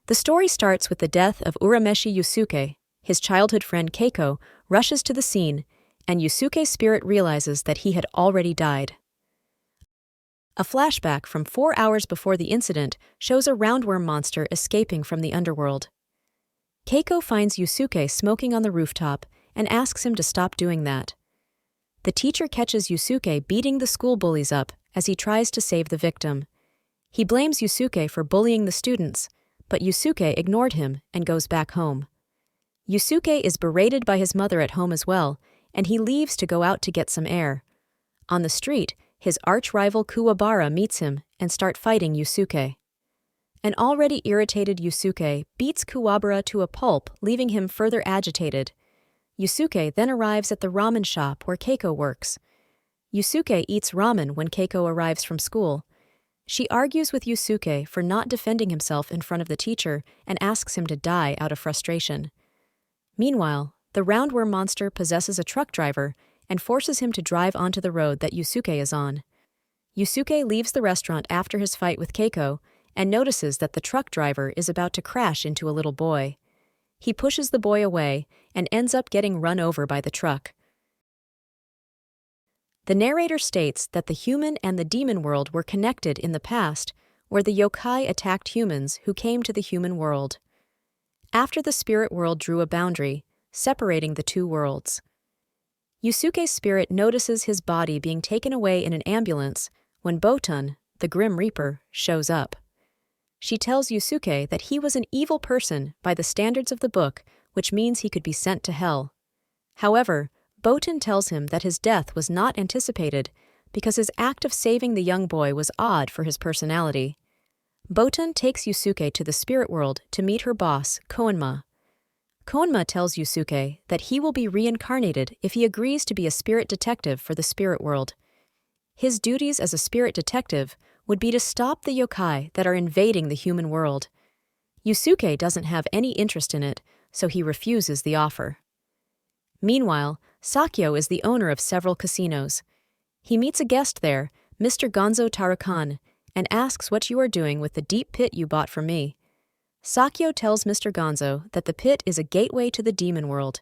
The story starts with the death of Urameshi Yusuke. His childhood friend Keiko rushes to the scene, and Yusuke's spirit realizes that he had already died. A flashback from 4 hours before the incident shows a roundworm monster escaping from the underworld. Keiko finds Yusuke smoking on the rooftop and asks him to stop doing that. The teacher catches Yusuke beating the school bullies up as he tries to save the victim. He blames Yusuke for bullying the students, but Yusuke ignored him and goes back home. Yusuke is berated by his mother at home as well, and he leaves to go out to get some air. On the street, his arch-rival Kuwabara meets him and start fighting Yusuke. An already irritated Yusuke beats Kuwabara to a pulp, leaving him further agitated. Yusuke then arrives at the ramen shop where Keiko works. Yusuke eats ramen when Keiko arrives from school. She argues with Yusuke for not defending himself in front of the teacher and asks him to die out of frustration. Meanwhile, the roundworm monster possesses a truck driver and forces him to drive onto the road that Yusuke is on. Yusuke leaves the restaurant after his fight with Keiko and notices that the truck driver is about to crash into a little boy. He pushes the boy away and ends up getting run over by the truck. The narrator states that the human and the demon world were connected in the past, where the yokai attacked humans who came to the human world. After the spirit world drew a boundary, separating the two worlds. Yusuke's spirit notices his body being taken away in an ambulance when Botan, the Grim Reaper, shows up. She tells Yusuke that he was an evil person by the standards of the book, which means he could be sent to hell. However, Botan tells him that his death was not anticipated because his act of saving the young boy was odd for his personality. Botan takes Yusuke to the spirit world to meet her boss, Koenma. Koenma tells Yusuke that he will be reincarnated if he agrees to be a spirit detective for the spirit world. His duties as a spirit detective would be to stop the yokai that are invading the human world. Yusuke doesn't have any interest in it, so he refuses the offer. Meanwhile, Sakyo is the owner of several casinos. He meets a guest there, Mr. Gonzo Tarakan, and asks what you are doing with the deep pit you bought for me. Sakyo tells Mr. Gonzo that the pit is a gateway to the demon world.